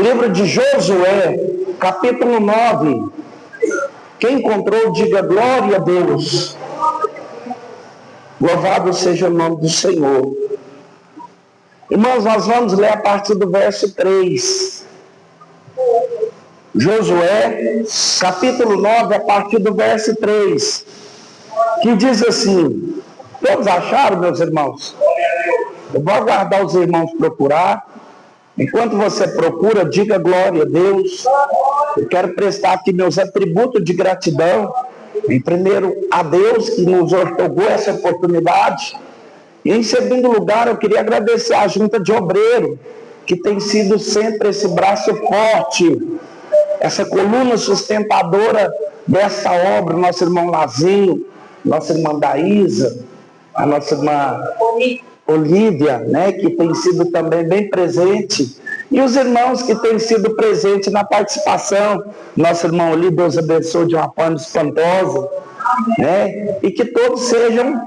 Livro de Josué, capítulo 9. Quem encontrou, diga glória a Deus. Louvado seja o nome do Senhor. Irmãos, nós vamos ler a partir do verso 3. Josué, capítulo 9, a partir do verso 3. Que diz assim: todos acharam, meus irmãos? Eu vou aguardar os irmãos procurar. Enquanto você procura, diga glória a Deus. Eu quero prestar aqui meus atributos de gratidão. Em primeiro, a Deus que nos otorgou essa oportunidade. E em segundo lugar, eu queria agradecer à Junta de Obreiro, que tem sido sempre esse braço forte, essa coluna sustentadora dessa obra. Nosso irmão Lazinho, nossa irmã Daísa, a nossa irmã Olívia, né, que tem sido também bem presente, e os irmãos que têm sido presentes na participação. Nosso irmão Olívia, Deus abençoe de uma forma espantosa, né, e que todos sejam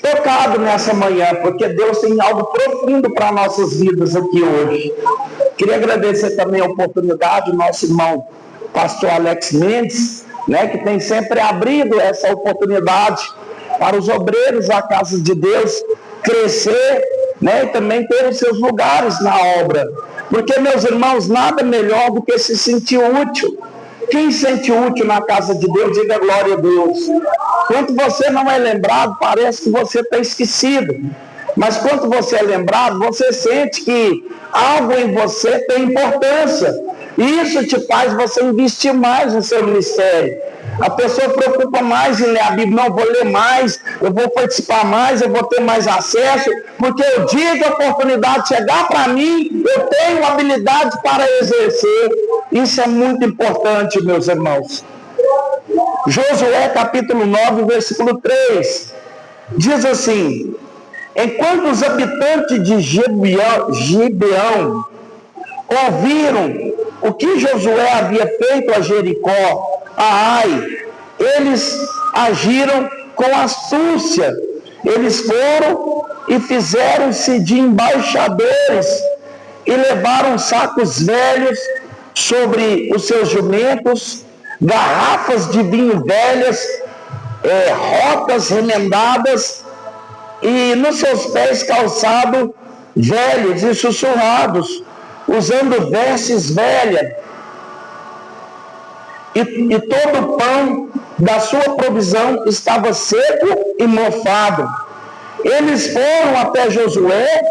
tocados nessa manhã, porque Deus tem algo profundo para nossas vidas aqui hoje. Queria agradecer também a oportunidade do nosso irmão pastor Alex Mendes, né, que tem sempre abrido essa oportunidade para os obreiros da casa de Deus crescer, né, e também ter os seus lugares na obra. Porque, meus irmãos, nada melhor do que se sentir útil. Quem se sente útil na casa de Deus, diga glória a Deus. Quando você não é lembrado, parece que você está esquecido. Mas quando você é lembrado, você sente que algo em você tem importância. E isso te faz você investir mais no seu ministério. A pessoa preocupa mais em ler a Bíblia. Não, vou ler mais, eu vou participar mais, eu vou ter mais acesso, porque o dia que a oportunidade chegar para mim, eu tenho habilidade para exercer. Isso é muito importante, meus irmãos. Josué capítulo 9, versículo 3, diz assim: enquanto os habitantes de Gibeão ouviram o que Josué havia feito a Jericó, a Ai, eles agiram com astúcia. Eles foram e fizeram-se de embaixadores e levaram sacos velhos sobre os seus jumentos, garrafas de vinho velhas, rotas remendadas, e nos seus pés calçados velhos e sussurrados, usando vestes velhas. E todo o pão da sua provisão estava seco e mofado. Eles foram até Josué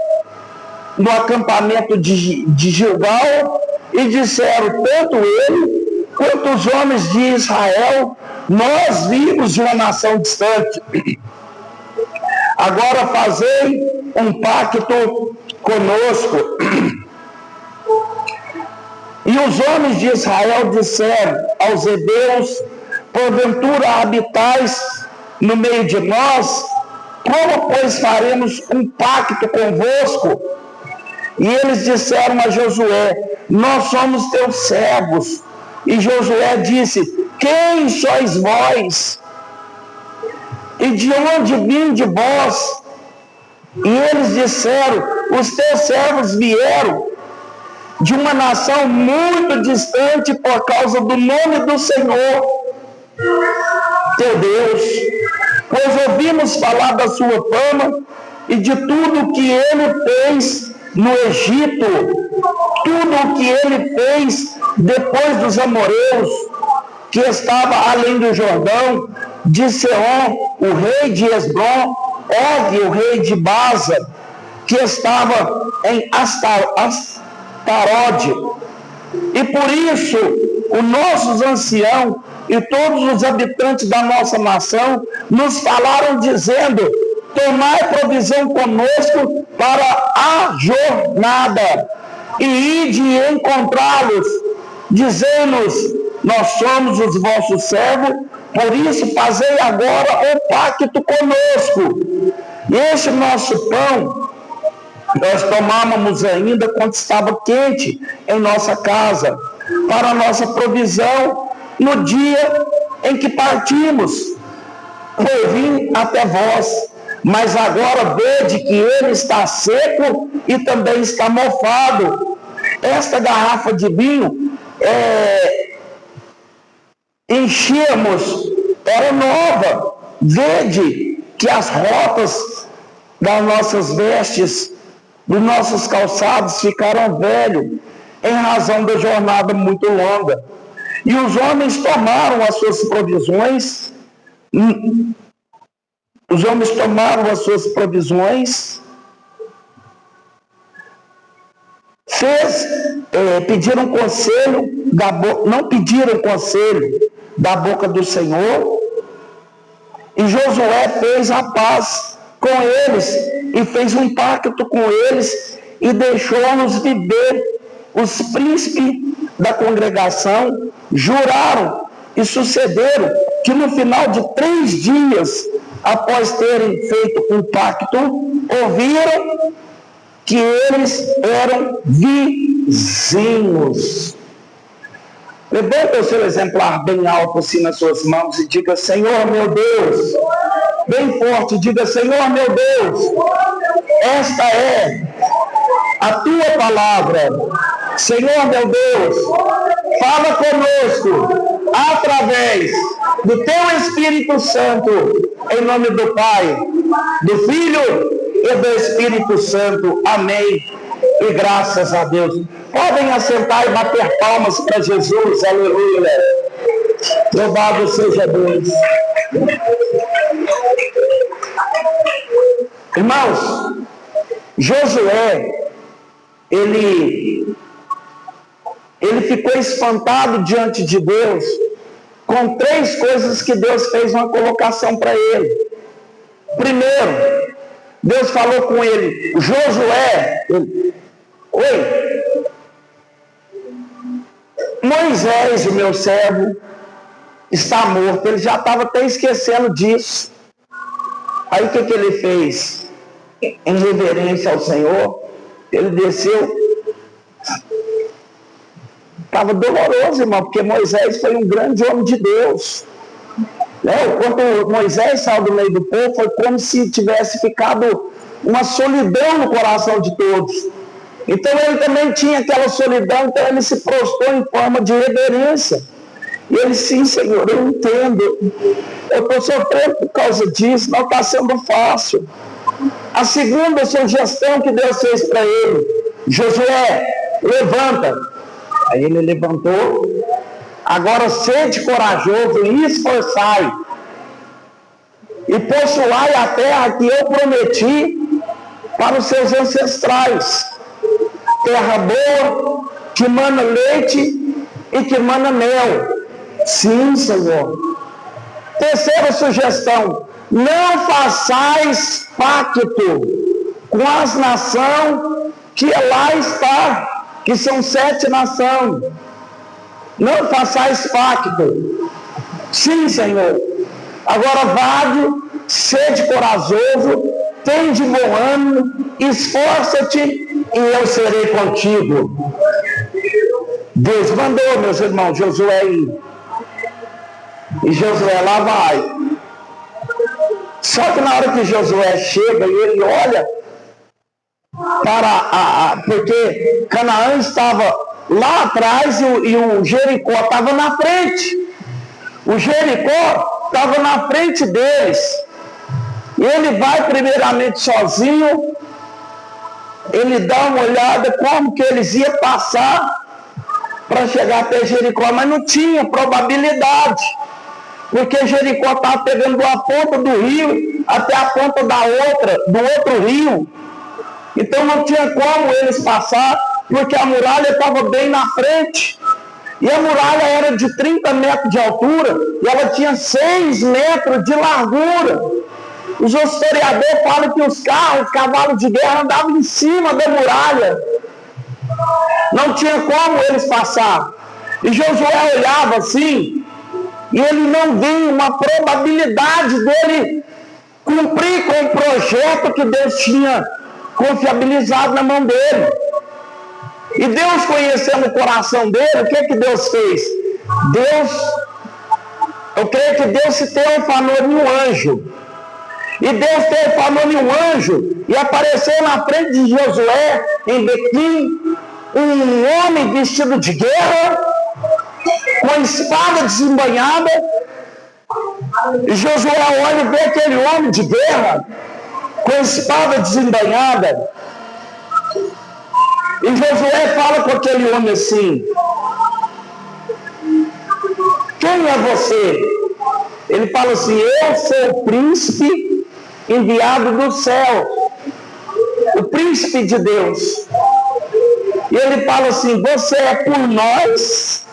no acampamento de Gilgal e disseram, tanto ele quanto os homens de Israel, nós vimos de uma nação distante. Agora fazei um pacto conosco. E os homens de Israel disseram aos hebeus, porventura habitais no meio de nós? Como, pois, faremos um pacto convosco? E eles disseram a Josué, nós somos teus servos. E Josué disse, quem sois vós? E de onde vinde vós? E eles disseram, os teus servos vieram de uma nação muito distante por causa do nome do Senhor, teu Deus, pois ouvimos falar da sua fama e de tudo o que ele fez no Egito, tudo o que ele fez depois dos amorreus, que estava além do Jordão, de Seom, o rei de Esbom, Og, o rei de Baza, que estava em Astarode. E por isso, os nossos anciãos e todos os habitantes da nossa nação nos falaram dizendo, tomai provisão conosco para a jornada e ide encontrá-los, dizendo-nos, nós somos os vossos servos, por isso fazei agora o pacto conosco. E este nosso pão nós tomávamos ainda quando estava quente em nossa casa, para a nossa provisão no dia em que partimos, por vir até vós. Mas agora vede que ele está seco e também está mofado. esta garrafa de vinho, enchíamos, era nova. Vede que as rotas das nossas vestes, dos nossos calçados ficaram velhos, em razão da jornada muito longa. E os homens tomaram as suas provisões, pediram conselho não pediram conselho da boca do Senhor, e Josué fez a paz com eles, e fez um pacto com eles, e deixou-nos viver. Os príncipes da congregação juraram e sucederam que no final de 3 dias, após terem feito um pacto, ouviram que eles eram vizinhos. Levanta o seu exemplar bem alto assim nas suas mãos e diga: Senhor meu Deus. Bem forte, diga: Senhor meu Deus, esta é a tua palavra. Senhor meu Deus, fala conosco através do teu Espírito Santo, em nome do Pai, do Filho e do Espírito Santo. Amém. E graças a Deus. Podem assentar e bater palmas para Jesus. Aleluia. Louvado seja Deus. Irmãos, Josué, ele ficou espantado diante de Deus com 3 coisas que Deus fez uma colocação para ele. Primeiro, Deus falou com ele: Josué, oi, Moisés, o meu servo, está morto. Ele já estava até esquecendo disso. Aí o que ele fez? Em reverência ao Senhor, ele desceu. Estava doloroso, irmão, porque Moisés foi um grande homem de Deus. Quando Moisés saiu do meio do povo, foi como se tivesse ficado uma solidão no coração de todos. Então ele também tinha aquela solidão, então ele se prostrou em forma de reverência. E ele: sim, Senhor, eu entendo. Eu estou sofrendo por causa disso, não está sendo fácil. A segunda sugestão que Deus fez para ele: Josué, levanta. Aí ele levantou. Agora sede corajoso e esforçai, e possuai a terra que eu prometi para os seus ancestrais, terra boa, que mana leite e que mana mel. Sim, Senhor. Terceira sugestão: não façais pacto com as nações que lá está, que são 7 nações. Não façais pacto. Sim, Senhor. Agora vade, sede corajoso, tem de bom ânimo, esforça-te e eu serei contigo. Deus mandou, meus irmãos, Josué ir. E Josué lá vai. Só que na hora que Josué chega e ele olha porque Canaã estava lá atrás e o Jericó estava na frente. O Jericó estava na frente deles. E ele vai primeiramente sozinho. Ele dá uma olhada como que eles iam passar para chegar até Jericó, mas não tinha probabilidade, porque Jericó estava pegando a ponta do rio até a ponta do outro rio. Então não tinha como eles passar, porque a muralha estava bem na frente. E a muralha era de 30 metros de altura e ela tinha 6 metros de largura. Os historiadores falam que os cavalos de guerra andavam em cima da muralha. Não tinha como eles passar. E Josué olhava assim, e ele não via uma probabilidade dele cumprir com o projeto que Deus tinha confiabilizado na mão dele. E Deus, conhecendo o coração dele, o que Deus fez? Eu creio que Deus se teofanou em um anjo. E Deus teofanou em um anjo e apareceu na frente de Josué, em Bequim, um homem vestido de guerra, com espada desembainhada. E Josué olha e vê aquele homem de guerra, com espada desembainhada. E Josué fala com aquele homem assim: quem é você? Ele fala assim: eu sou o príncipe enviado do céu, o príncipe de Deus. E ele fala assim: você é por nós?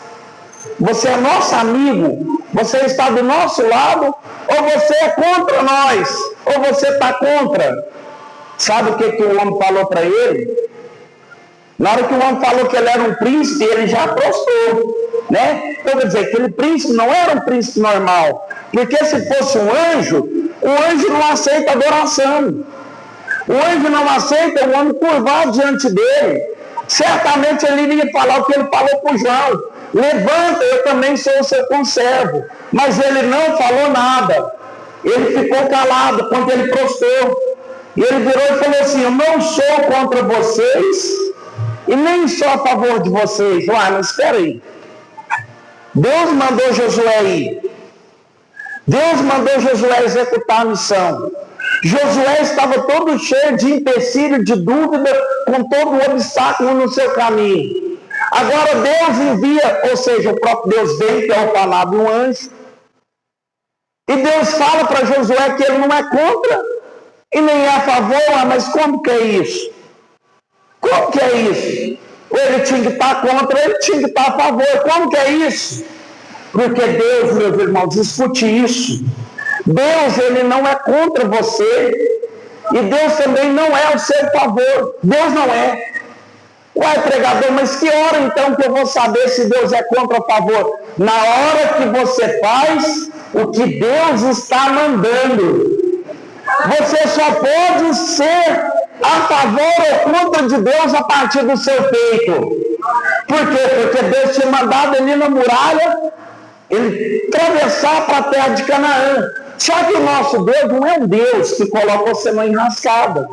Você é nosso amigo? Você está do nosso lado? Ou você é contra nós? Ou você está contra? Sabe o que o homem falou para ele? Na hora que o homem falou que ele era um príncipe, ele já prostou, né? Então, quer dizer, aquele príncipe não era um príncipe normal, porque se fosse um anjo, o anjo não aceita adoração. O anjo não aceita o homem curvar diante dele. Certamente ele iria falar o que ele falou para o João: levanta, eu também sou o seu conservo. Mas ele não falou nada. Ele ficou calado quando ele prostou. E ele virou e falou assim: eu não sou contra vocês e nem sou a favor de vocês. Mas espera aí. Deus mandou Josué ir. Deus mandou Josué executar a missão. Josué estava todo cheio de empecilho, de dúvida, com todo o obstáculo no seu caminho. Agora Deus envia, ou seja, o próprio Deus vem, que é o falado um anjo. E Deus fala para Josué que ele não é contra e nem é a favor. Mas como que é isso? Como que é isso? Ele tinha que estar contra, ele tinha que estar a favor. Como que é isso? Porque Deus, meus irmãos, escute isso. Deus, ele não é contra você. E Deus também não é ao seu favor. Deus não é. Ué, pregador, mas que hora então que eu vou saber se Deus é contra ou a favor? Na hora que você faz o que Deus está mandando. Você só pode ser a favor ou contra de Deus a partir do seu peito. Por quê? Porque Deus tinha mandado ele na muralha, ele atravessar para a terra de Canaã. Só que o nosso Deus não é um Deus que coloca você numa enrascada.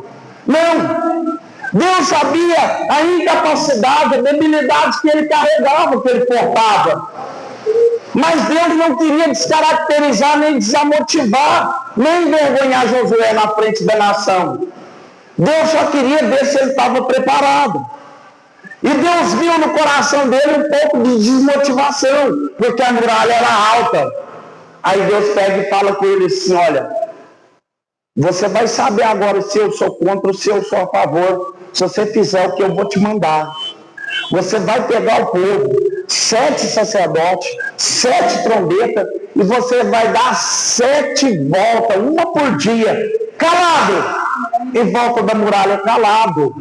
Não. Deus sabia a incapacidade, a debilidade que ele carregava, que ele portava. Mas Deus não queria descaracterizar, nem desamotivar, nem envergonhar Josué na frente da nação. Deus só queria ver se ele estava preparado. E Deus viu no coração dele um pouco de desmotivação, porque a muralha era alta. Aí Deus pega e fala com ele assim: olha, você vai saber agora se eu sou contra ou se eu sou a favor, se você fizer o que eu vou te mandar. Você vai pegar o povo, 7 sacerdotes, 7 trombetas, e você vai dar 7 voltas, uma por dia, calado, em volta da muralha, calado.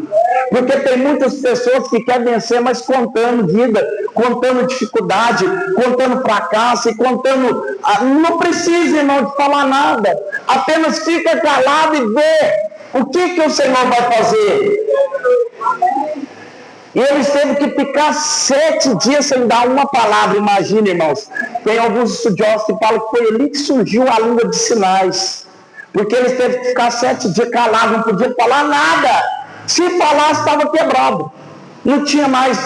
Porque tem muitas pessoas que querem vencer, mas contando vida, contando dificuldade, contando fracasso e contando. Não precisa, irmão, de falar nada. Apenas fica calado e vê o que o Senhor vai fazer. E eles teve que ficar 7 dias sem dar uma palavra. Imagina, irmãos. Tem alguns estudiosos que falam que foi ali que surgiu a língua de sinais. Porque eles teve que ficar 7 dias calados, não podiam falar nada. Se falasse, estava quebrado. Não tinha mais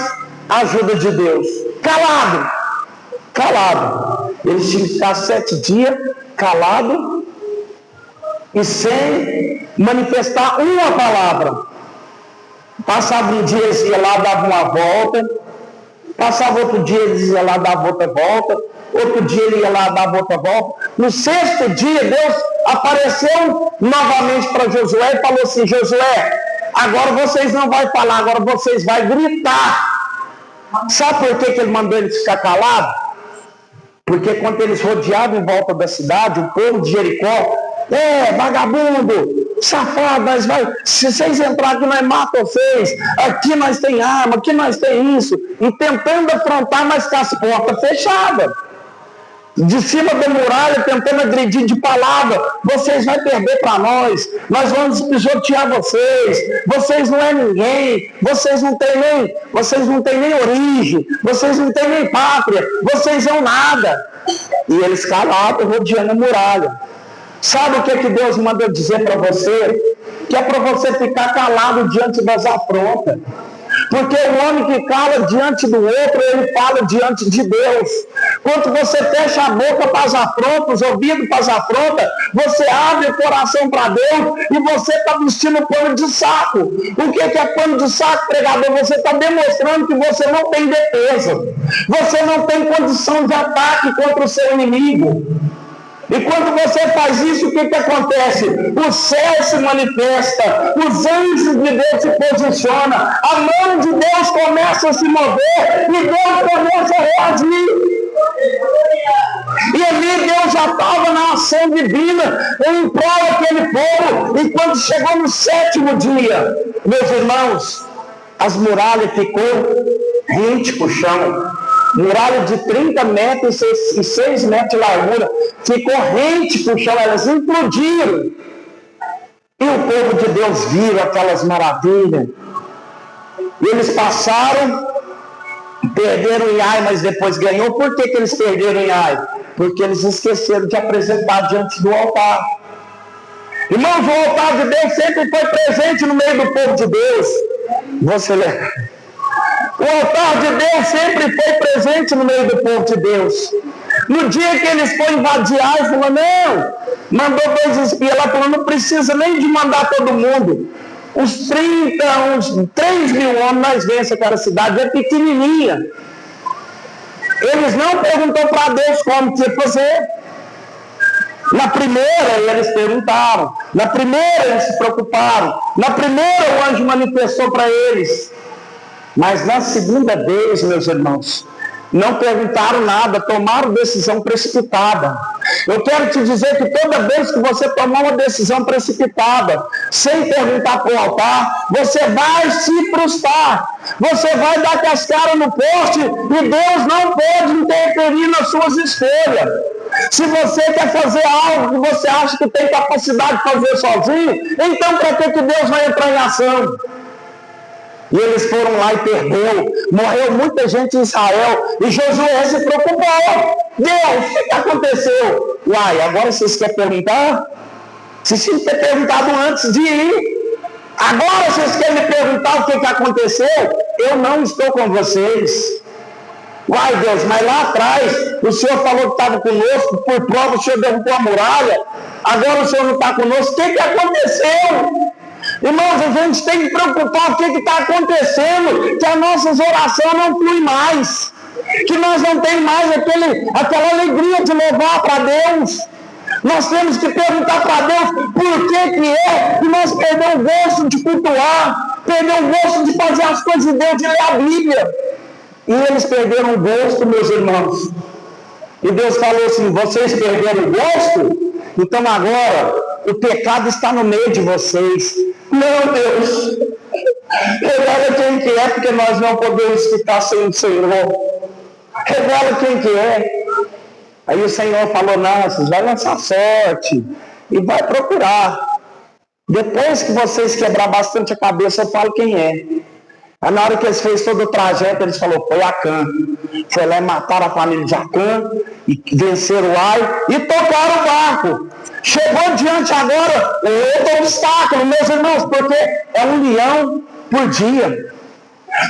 ajuda de Deus. Calado. Calado. Eles tinham que ficar 7 dias calado e sem manifestar uma palavra. Passava um dia, eles iam lá, davam uma volta. Passava outro dia, eles iam lá, davam outra volta. Outro dia ele ia lá, dava outra volta. No 6º dia, Deus apareceu novamente para Josué e falou assim: Josué, agora vocês não vão falar, agora vocês vão gritar. Sabe por que ele mandou eles ficar calados? Porque quando eles rodeavam em volta da cidade, o povo de Jericó: vagabundo, safado, nós vai, se vocês entrarem aqui, nós matamos vocês, aqui nós tem arma, aqui nós tem isso, e tentando afrontar, mas com as portas fechadas, de cima da muralha, tentando agredir de palavra: vocês vão perder para nós vamos pisotear vocês não é ninguém, vocês não têm nem origem, vocês não têm nem pátria, vocês são nada. E eles calados, rodeando a muralha. Sabe o que Deus manda dizer para você? Que é para você ficar calado diante das afrontas. Porque o homem que cala diante do outro, ele fala diante de Deus. Quando você fecha a boca para as afrontas, os ouvidos para as afrontas, você abre o coração para Deus e você está vestindo pano de saco. O que é pano de saco, pregador? Você está demonstrando que você não tem defesa. Você não tem condição de ataque contra o seu inimigo. E quando você faz isso, o que acontece? O céu se manifesta, os anjos de Deus se posicionam, a mão de Deus começa a se mover e Deus começa a reagir. E ali Deus já estava na ação divina, em prol daquele povo, e quando chegou no 7º dia, meus irmãos, as muralhas ficou rente para o chão. Muralha de 30 metros e 6 metros de largura, ficou rente para o chão, elas implodiram. E o povo de Deus viu aquelas maravilhas. E eles passaram, perderam em Ai, mas depois ganhou. Por que eles perderam em Ai? Porque eles esqueceram de apresentar diante do altar. Irmãos, o altar de Deus sempre foi presente no meio do povo de Deus. Você lembra? O altar de Deus sempre foi presente no meio do povo de Deus. No dia que eles foram invadir Ai, falou, não, mandou 2 espias lá, falou, não precisa nem de mandar todo mundo. Uns 3 mil homens, nós vemos aquela cidade, é pequenininha. Eles não perguntaram para Deus como tinha que fazer. Na primeira eles perguntaram, na primeira eles se preocuparam, na primeira o anjo manifestou para eles. Mas na segunda vez, meus irmãos, não perguntaram nada, tomaram decisão precipitada. Eu quero te dizer que toda vez que você tomar uma decisão precipitada, sem perguntar para o altar, você vai se frustrar. Você vai dar cascara no poste e Deus não pode interferir nas suas escolhas. Se você quer fazer algo que você acha que tem capacidade de fazer sozinho, então para que Deus vai entrar em ação? E eles foram lá e perdeu. Morreu muita gente em Israel. E Josué se preocupou. Deus, o que aconteceu? Uai, agora vocês querem perguntar? Vocês tinham que ter perguntado antes de ir. Agora vocês querem me perguntar o que aconteceu? Eu não estou com vocês. Uai, Deus, mas lá atrás o Senhor falou que estava conosco. Por prova o Senhor derrubou a muralha. Agora o Senhor não está conosco. O que aconteceu? Irmãos, a gente tem que preocupar o que está acontecendo, que as nossas orações não fluem mais, que nós não temos mais aquela alegria de louvar para Deus. Nós temos que perguntar para Deus por que nós perdemos o gosto de cultuar, perdemos o gosto de fazer as coisas de Deus, de ler a Bíblia. E eles perderam o gosto, meus irmãos. E Deus falou assim, vocês perderam o gosto? Então agora o pecado está no meio de vocês. Não, Deus, revela quem que é, porque nós não podemos ficar sem o Senhor. Revela quem que é. Aí o Senhor falou, não, vocês vão lançar sorte e vai procurar. Depois que vocês quebrar bastante a cabeça, eu falo quem é. Aí na hora que eles fez todo o trajeto, eles falaram, foi Acã. Foi lá e mataram a família de Acã, e venceram o Ai, e tocaram o barco. Chegou diante agora outro obstáculo, meus irmãos, porque é 1 leão por dia.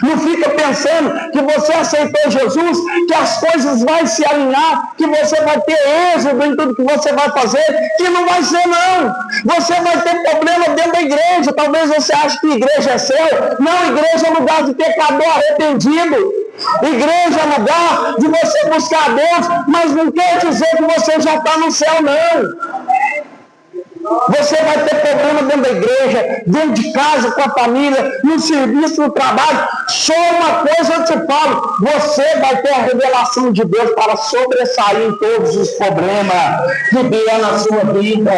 Não fica pensando que você aceitou Jesus, que as coisas vão se alinhar, que você vai ter êxito em tudo que você vai fazer, que não vai ser não. Você vai ter problema dentro da igreja, talvez você ache que igreja é céu. Não, igreja é lugar de pecador arrependido. Igreja é lugar de você buscar a Deus, mas não quer dizer que você já está no céu não. Você vai ter problema dentro da igreja, dentro de casa, com a família, no serviço, no trabalho. Só uma coisa eu te falo, você vai ter a revelação de Deus para sobressair em todos os problemas que vier na sua vida.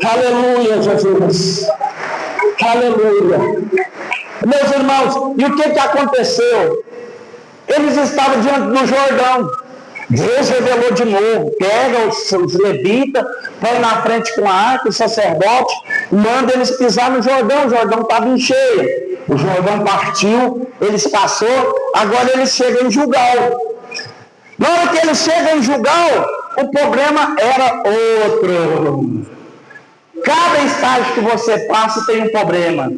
Aleluia, Jesus. Aleluia. Meus irmãos, e o que aconteceu? Eles estavam diante do Jordão. Deus revelou de novo, pega os levitas, põe na frente com a arca, o sacerdote, manda eles pisar no Jordão. O Jordão estava em cheia, o Jordão partiu, eles passou, agora eles chegam em Gilgal. Na hora que eles chegam em Gilgal, o problema era outro. Cada estágio que você passa tem um problema.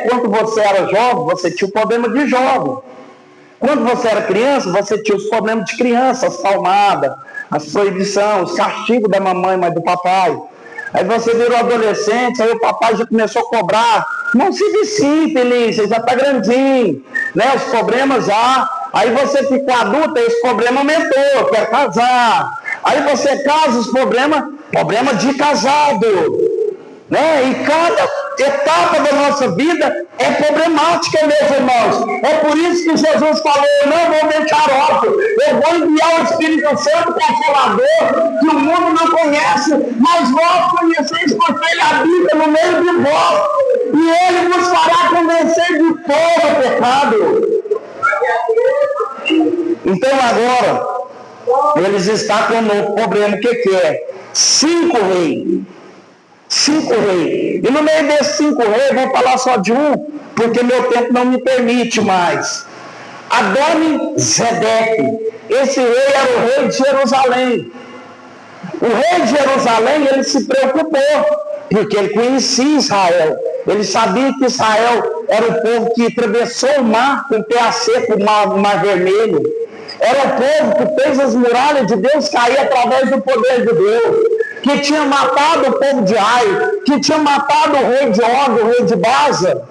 Quando você era jovem, você tinha o problema de jovem. Quando você era criança, você tinha os problemas de criança, as palmadas, as proibições, os castigos da mamãe, mas do papai. Aí você virou adolescente, aí o papai já começou a cobrar. Não se vicie, feliz, você já está grandinho, né? Os problemas já. Aí você ficou adulto, e esse problema aumentou, quer casar. Aí você casa, os problema de casado. Né? E cada etapa da nossa vida é problemática, meus irmãos. É por isso que Jesus falou: eu não vou deixar órfão, eu vou enviar o Espírito Santo Consolador, que o mundo não conhece, mas vós conheceis, porque ele habita no meio de vós, e ele vos fará convencer de todo pecado. Então agora eles estão com um novo problema. O que é? 5 reis. 5 reis. E no meio desses 5 reis, vou falar só de um, porque meu tempo não me permite mais. Adoni-Zedeque. Esse rei era o rei de Jerusalém. O rei de Jerusalém, ele se preocupou, porque ele conhecia Israel. Ele sabia que Israel era o povo que atravessou o mar com o pé a seco, o mar vermelho. Era o povo que fez as muralhas de Deus cair através do poder de Deus. Que tinha matado o povo de Ai, que tinha matado o rei de Og, o rei de Baza,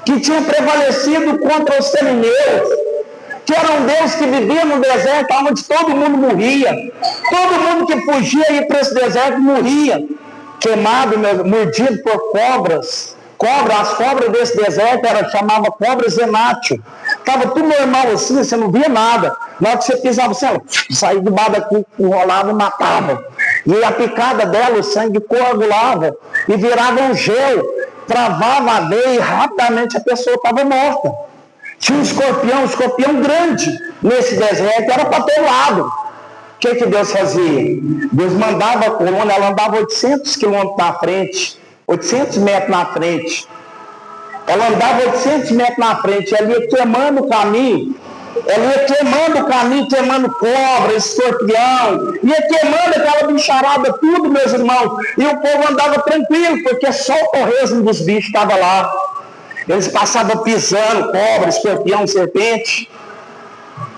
que tinha prevalecido contra os cananeus, que era um Deus que vivia no deserto, onde todo mundo morria. Todo mundo que fugia ia para esse deserto morria, queimado, mordido por cobras. As cobras desse deserto chamavam cobra zenátil. Estava tudo normal assim, você não via nada. Na hora que você pisava, você saía de baixo daqui, enrolava e matava. E a picada dela, o sangue coagulava e virava um gel, travava a veia e rapidamente a pessoa estava morta. Tinha um escorpião grande nesse deserto, era para todo lado. O que Deus fazia? Deus mandava a coluna, ela andava 800 quilômetros na frente, 800 metros na frente. Ela andava 800 metros na frente, ela ia queimando o caminho. Ela ia queimando o caminho, queimando cobra, escorpião, ia queimando aquela bicharada, tudo, meus irmãos. E o povo andava tranquilo, porque só o torresmo dos bichos estava lá. Eles passavam pisando cobra, escorpião, serpente.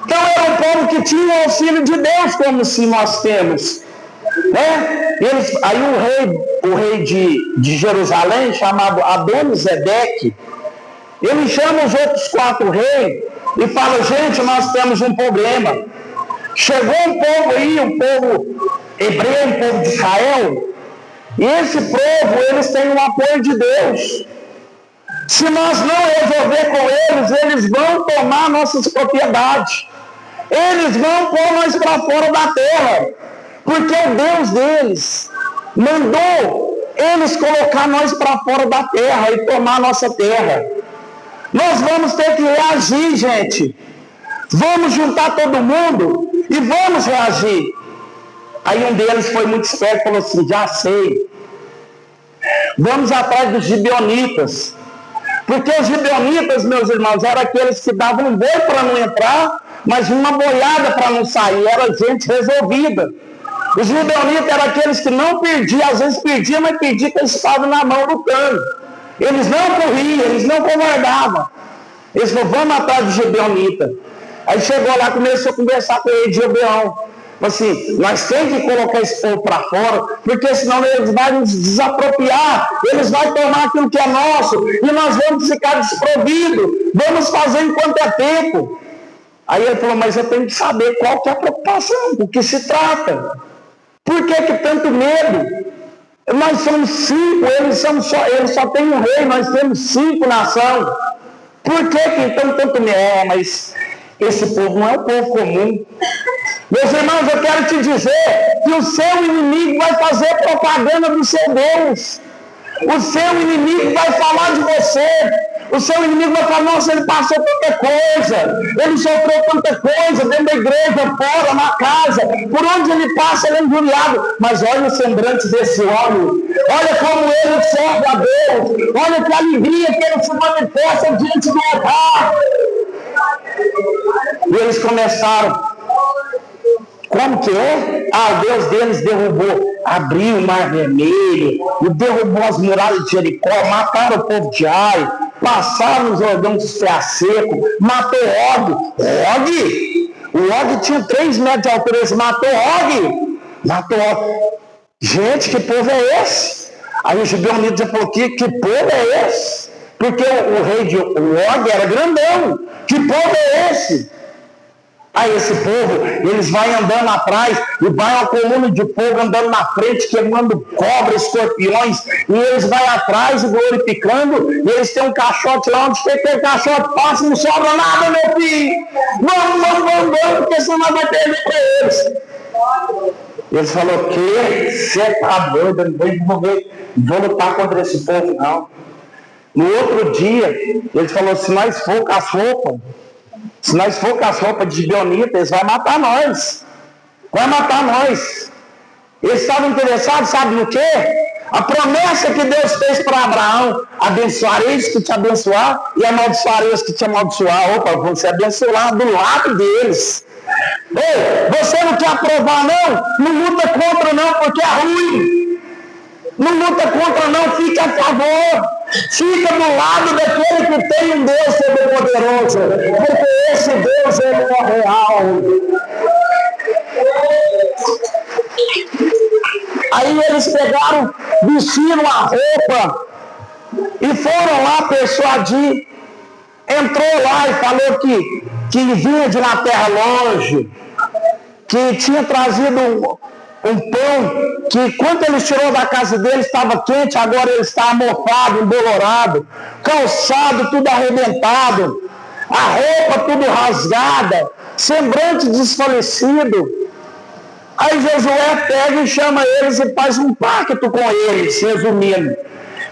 Então era um povo que tinha o auxílio de Deus, como se nós temos. Né? Aí o rei de Jerusalém, chamado Adoni-Zedeque, ele chama os outros 4 reis e fala: gente, nós temos um problema. Chegou um povo aí, um povo hebreu, um povo de Israel, e esse povo, eles têm o apoio de Deus. Se nós não resolver com eles, eles vão tomar nossas propriedades. Eles vão pôr nós para fora da terra, porque o Deus deles mandou eles colocar nós para fora da terra e tomar nossa terra. Nós vamos ter que reagir, gente. Vamos juntar todo mundo e vamos reagir. Aí um deles foi muito esperto e falou assim: já sei. Vamos atrás dos gibeonitas. Porque os gibeonitas, meus irmãos, eram aqueles que davam um boi para não entrar, mas uma boiada para não sair. Era gente resolvida. Os gibeonitas eram aqueles que não perdiam, às vezes perdiam, mas perdiam com a espada na mão lutando. Eles não corriam, eles não covardavam. Eles falaram: vamos atrás do gibeonita. Aí chegou lá, começou a conversar com ele de Gibeão. Assim, nós temos que colocar esse povo para fora, porque senão eles vão nos desapropriar, eles vão tomar aquilo que é nosso, e nós vamos ficar desprovidos, vamos fazer enquanto é tempo. Aí ele falou: mas eu tenho que saber qual que é a preocupação, do que se trata. Por que tanto medo? Nós somos 5, eles só têm um rei, nós temos 5 nações. Por que então tanto medo? Mas esse povo não é um povo comum. Meus irmãos, eu quero te dizer que o seu inimigo vai fazer propaganda do seu Deus. O seu inimigo vai falar de você. O seu inimigo vai falar: nossa, ele passou tanta coisa, ele sofreu tanta coisa dentro da igreja, fora, na casa, por onde ele passa ele é injuriado. Mas olha o semblante desse homem, olha como ele serve a Deus, olha que alegria que ele se manifesta diante do altar. E eles começaram: como que é? O Deus deles derrubou, abriu o mar vermelho, e derrubou as muralhas de Jericó, mataram o povo de Ai, passaram no Jordão de ferro seco, matou Og. O Og tinha 3 metros de altura, eles matou Og. Gente, que povo é esse? Aí o Gibeonitas já falou, que povo é esse? Porque o rei de Og era grandão. Que povo é esse? Aí esse povo, eles vão andando atrás, e vai uma coluna de fogo andando na frente, queimando cobras, escorpiões, e eles vão atrás, glorificando, e eles têm um caixote lá, onde tem caixote passa, não sobra nada, meu filho. Vamos, porque senão vai perder para eles. Eles falaram, que? Você está doido, eu não vou lutar contra esse povo, não. No outro dia, eles falaram, se nós for com as roupas, de Gibeonitas, eles vão matar nós. Eles estavam interessados, sabe no quê? A promessa que Deus fez para Abraão, abençoarei os que te abençoar e amaldiçoarei os que te amaldiçoar. Opa, vão ser abençoados do lado deles. Ei, você não quer aprovar não? Não luta contra não, porque é ruim. Não luta contra não, fica a favor. Fica do lado daquele que tem um Deus todo-poderoso. Porque esse Deus, ele é real. Aí eles pegaram, vestiram a roupa e foram lá persuadir. Entrou lá e falou que vinha de uma terra longe, que tinha trazido um pão, que quando ele tirou da casa dele estava quente, agora ele está amorfado, embolorado, calçado tudo arrebentado, a roupa tudo rasgada, semblante desfalecido. Aí Josué pega e chama eles e faz um pacto com eles, resumindo.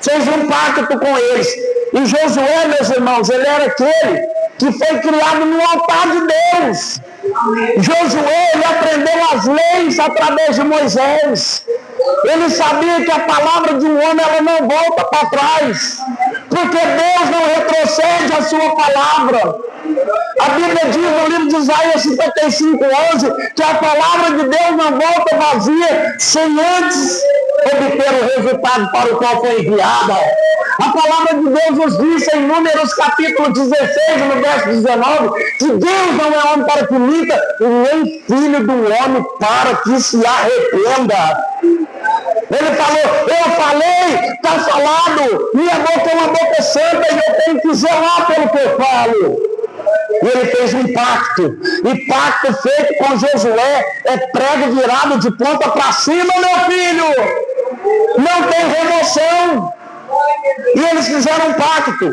Fez um pacto com eles. E Josué, meus irmãos, ele era aquele que foi criado no altar de Deus. Josué, ele aprendeu as leis através de Moisés. Ele sabia que a palavra de um homem, ela não volta para trás. Porque Deus não retrocede a sua palavra. A Bíblia diz no livro de Isaías 55:11 que a palavra de Deus não volta vazia sem antes obter o resultado para o qual foi enviada. A palavra de Deus nos diz em Números capítulo 16, no verso 19, que Deus não é homem para que minta, e nem filho do homem para que se arrependa. Ele falou, eu falei, está falado, minha boca é uma boca santa e eu tenho que zelar pelo que eu falo. E ele fez um pacto, e pacto feito com Josué é prego virado de ponta para cima, meu filho. Não tem remoção. E eles fizeram um pacto.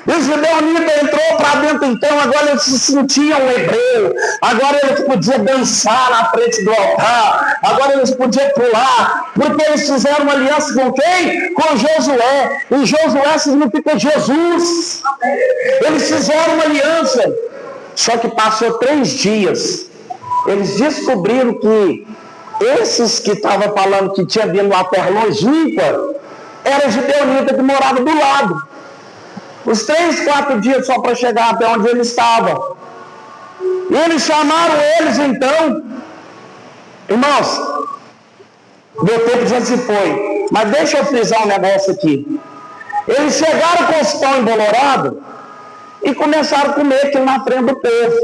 E os Gibeonitas entrou para dentro, então agora eles se sentiam hebreu, agora eles podiam dançar na frente do altar, agora eles podiam pular, porque eles fizeram uma aliança com quem? Com Josué, e Josué significa Jesus. Eles fizeram uma aliança, só que passou 3 dias, eles descobriram que esses que estavam falando que tinha vindo uma terra longínqua, eram Gibeonitas que moravam do lado. Os 3, 4 dias só para chegar até onde ele estava. E eles chamaram eles então. Irmãos, meu tempo já se foi. Mas deixa eu frisar um negócio aqui. Eles chegaram com os pão embolorado e começaram a comer aquilo na frente do povo.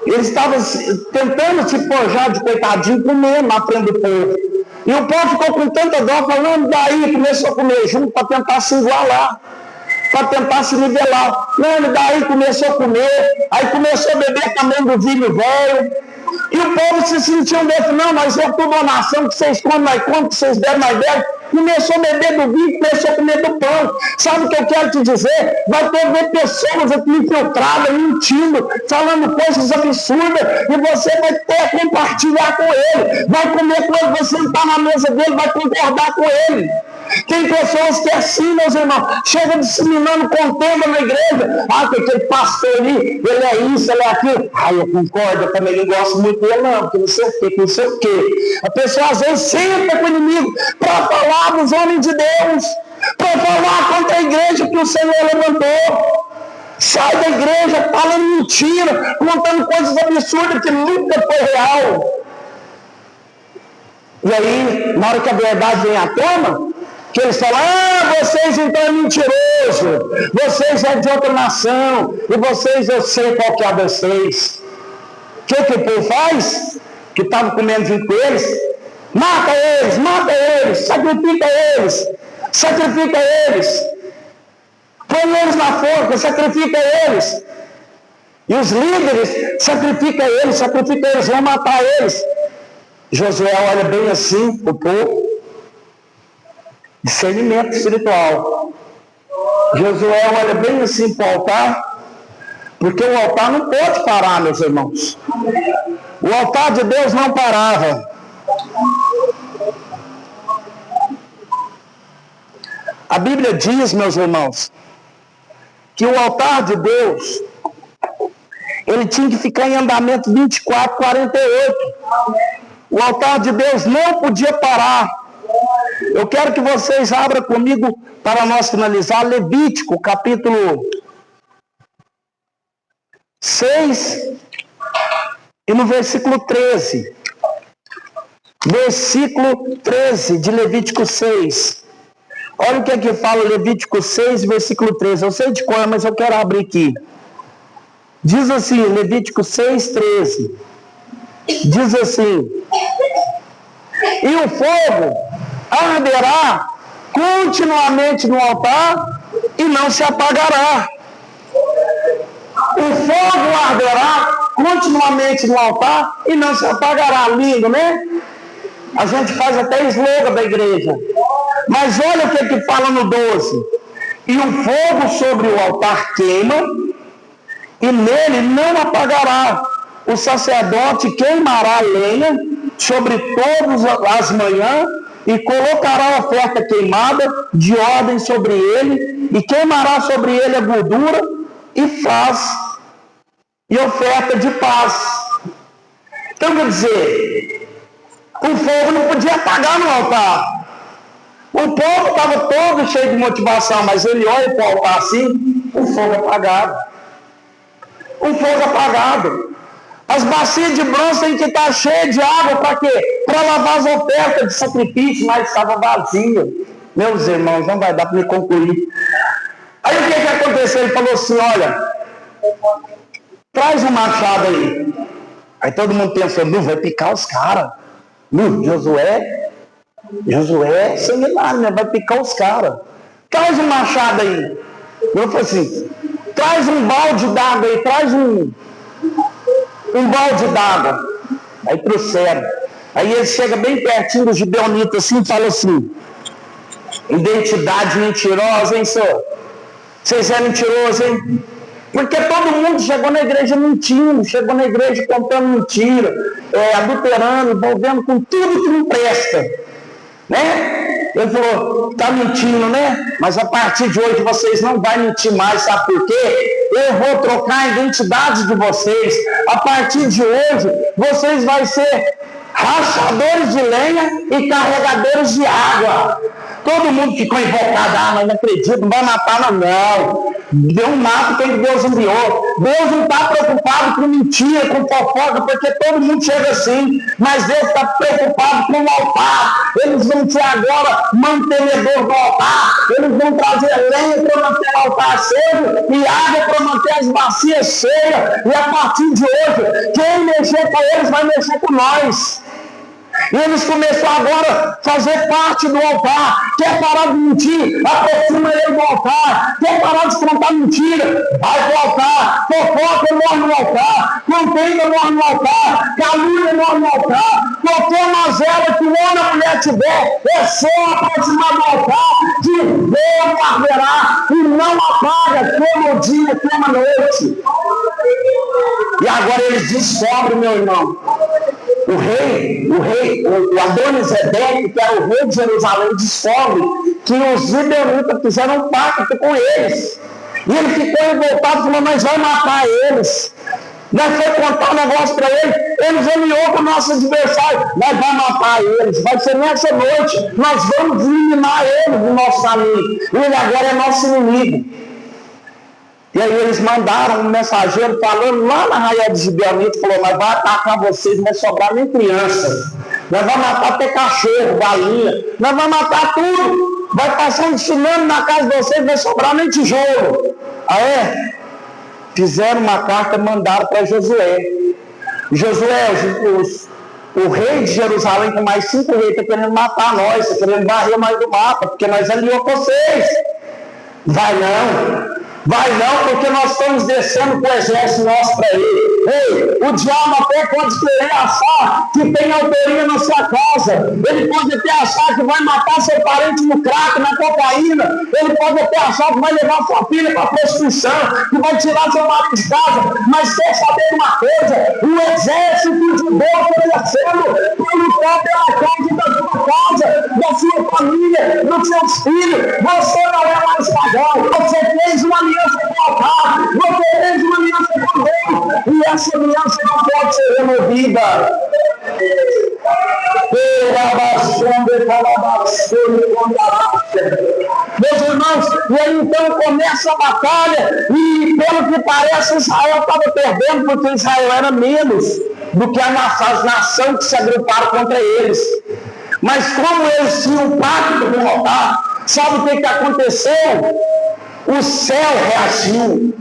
Eles estavam tentando se forjar de coitadinho, comendo na frente do povo. E o povo ficou com tanta dó, falando, daí começou a comer junto para tentar se igualar, para tentar se nivelar. Não, daí começou a comer, aí começou a beber também do vinho velho. E o povo se sentiu dentro, não, mas é tudo uma nação que vocês comem, nós comemos, que vocês bebem, nós bebem. Começou a beber do vinho, começou a comer do pão. Sabe o que eu quero te dizer? Vai ter pessoas aqui infiltradas, mentindo, falando coisas absurdas, e você vai ter que compartilhar com ele. Vai comer com ele, você sentar na mesa dele, vai concordar com ele. Tem pessoas que assim, meus irmãos, chegam disseminando contenda na igreja. Ah, que aquele pastor ali, ele é isso, ele é aquilo. Ah, eu concordo, eu também não gosto muito dele, não, porque não sei o quê, não sei o quê. A pessoa às vezes senta com o inimigo para falar dos homens de Deus, para falar contra a igreja que o Senhor levantou. Sai da igreja falando mentira, contando coisas absurdas que nunca foi real. E aí, na hora que a verdade vem à tona, que eles falam, vocês então é mentiroso, mentiroso, vocês é de outra nação, e vocês, eu sei qual que é a vocês. O que o povo faz? Que estava comendo junto com eles? Mata eles, sacrifica eles, põe eles na forca, sacrifica eles. E os líderes, sacrifica eles, vão matar eles. Josué olha bem assim o povo, discernimento espiritual. Josué olha bem assim para o altar, porque o altar não pode parar, meus irmãos. O altar de Deus não parava. A Bíblia diz, meus irmãos, que o altar de Deus, ele tinha que ficar em andamento 24, 48. O altar de Deus não podia parar. Eu quero que vocês abram comigo para nós finalizar Levítico, capítulo 6 e no versículo 13. Versículo 13 de Levítico 6. Olha o que aqui fala Levítico 6, versículo 13. Eu sei de cor, mas eu quero abrir aqui. Diz assim, Levítico 6, 13. Diz assim: e o fogo arderá continuamente no altar e não se apagará. O fogo arderá continuamente no altar e não se apagará. Lindo, né? A gente faz até slogan da igreja. Mas olha o que fala no 12. E o fogo sobre o altar queima, e nele não apagará. O sacerdote queimará a lenha sobre todas as manhãs, e colocará a oferta queimada de ordem sobre ele, e queimará sobre ele a gordura, e oferta de paz. Então, quer dizer, o fogo não podia apagar no altar. O povo estava todo cheio de motivação, mas ele olha para o altar assim, o fogo apagado. O fogo apagado. As bacias de bronze têm que estar cheias de água para quê? Para lavar as ofertas de sacrifício, mas estava vazia. Meus irmãos, não vai dar para me concluir. Aí o que aconteceu? Ele falou assim, olha, traz um machado aí. Aí todo mundo pensou, não, vai picar os caras. Josué, sanguinário, né? Vai picar os caras. Traz um machado aí. Eu falei assim, traz um balde d'água aí, traz um balde d'água. Aí trouxeram. Aí ele chega bem pertinho do gibeonita assim e fala assim, identidade mentirosa, hein, senhor? Vocês é mentiroso, hein? Porque todo mundo chegou na igreja mentindo, chegou na igreja contando mentira, adulterando, envolvendo com tudo que não presta. Né? Ele falou, tá mentindo, né? Mas a partir de hoje vocês não vão mentir mais, sabe por quê? Eu vou trocar a identidade de vocês. A partir de hoje, vocês vão ser rachadores de lenha e carregadores de água. Todo mundo ficou invocado, mas não acredito, não vai matar não. Deus mata quem Deus enviou. Deus não está preocupado com mentira, com fofoca, porque todo mundo chega assim. Mas Deus está preocupado com o altar. Eles vão ser agora mantenedor do altar. Eles vão trazer lenha para manter o altar aceso e água para manter as bacias cheias. E a partir de hoje, quem mexer com eles vai mexer com nós. E eles começaram agora a fazer parte do altar. Quer parar de mentir? Aproxima ele do altar. Quer parar de contar mentira? Vai para o altar. Fofoca morre no altar. Contenda morre no altar. Calúnia morre no altar. Qualquer mazela que o homem ou a mulher tiver, é só aproximar do altar, que Deus arderá e não apaga como dia, como noite. E agora eles descobrem, meu irmão. O Adonizedeque, que era o rei de Jerusalém, descobre que os gibeonitas fizeram um pacto com eles. E ele ficou revoltado, falou, nós vamos matar eles. Nós foi contar um negócio para eles, eles aliou com o nosso adversário, nós vamos matar eles, vai ser nessa noite, nós vamos eliminar eles do nosso caminho. Ele agora é nosso inimigo. E aí eles mandaram um mensageiro falando lá na raia de Gibeonita, falou, nós vamos atacar vocês, não vai sobrar nem criança. Nós vamos matar até cachorro, galinha, nós vamos matar tudo. Vai passar um tsunami na casa de vocês, vai sobrar nem tijolo. Ah, é? Fizeram uma carta, mandaram para Josué. Josué, o rei de Jerusalém com mais 5 reis está querendo matar nós, está querendo varrer mais do mapa, porque nós aliamos com vocês. Vai não, porque nós estamos descendo com o exército nosso para ele. Ei, o diabo até pode querer achar que tem autoria na sua casa. Ele pode até achar que vai matar seu parente no crack, na cocaína. Ele pode até achar que vai levar sua filha para a prostituição, que vai tirar seu marido de casa. Mas quer saber de uma coisa? O exército de Deus está descendo para lutar pela causa da sua casa, da sua família, dos seus filhos. Você não é mais pagão. Você fez uma aliança com o altar. Você fez uma aliança com Deus. E essa aliança não pode ser removida. Meus irmãos, e aí então começa a batalha, e pelo que parece Israel estava perdendo, porque Israel era menos do que as nações que se agruparam contra eles. Mas como eles tinham um pacto com o altar, sabe o que aconteceu? O céu reagiu.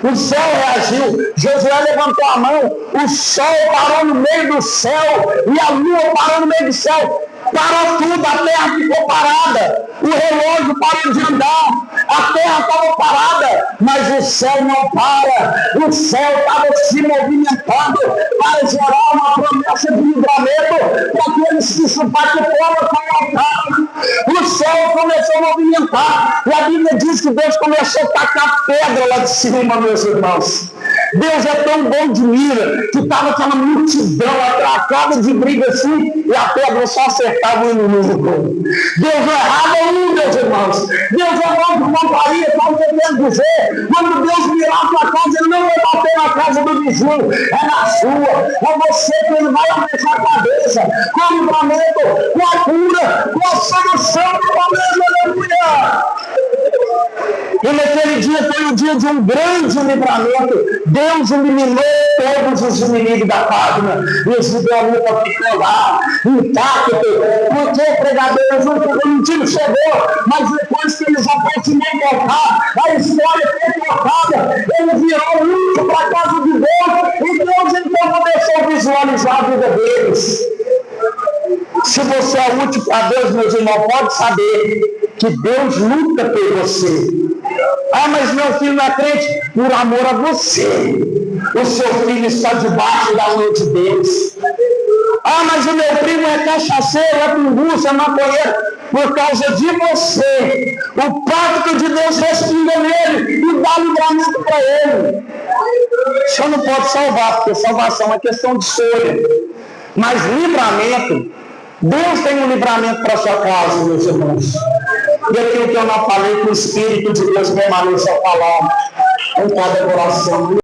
O céu reagiu. Josué levantou a mão. O sol parou no meio do céu. E a lua parou no meio do céu. Parou tudo. A terra ficou parada. O relógio parou de andar. A terra estava parada. Mas o céu não para. O céu estava se movimentando para gerar uma promessa de livramento para aqueles que se participaram com o altar. O céu começou a movimentar. E a Bíblia diz que Deus começou a tacar pedra lá de cima, meus irmãos. Deus é tão bom de mira que estava aquela multidão atracada de briga assim, e a pedra só acertava o inimigo. Deus não errava meus irmãos. Deus é bom de comparia, como eu quero dizer. Quando Deus virar a tua casa, ele não vai bater na casa do vizinho, é na sua. É você que ele vai abaixar a cabeça, com o livramento, com a cura, com a solução do problema, aleluia. E naquele dia foi o dia de um grande livramento. Deus eliminou todos os inimigos da página. E os israelitas ficou lá, intacto. Porque pregadores não tinham chegou, mas depois que eles aproximaram do altar, a história foi contada. Ele virou útil para a casa de Deus. E Deus então começou a visualizar a vida deles. Se você é útil para Deus, meus irmãos, pode saber que Deus luta por você. Ah, mas meu filho não é crente. Por amor a você. O seu filho está debaixo da mão de Deus. Ah, mas o meu primo é cachaceiro, é pinguço, é maconheiro. Por causa de você. O pacto de Deus respinga nele e dá livramento para ele. Você não pode salvar, porque salvação é questão de escolha. Mas livramento, Deus tem um livramento para a sua casa, meus irmãos. E aquilo que eu não falei, que o Espírito de Deus permaneça a falar em cada coração.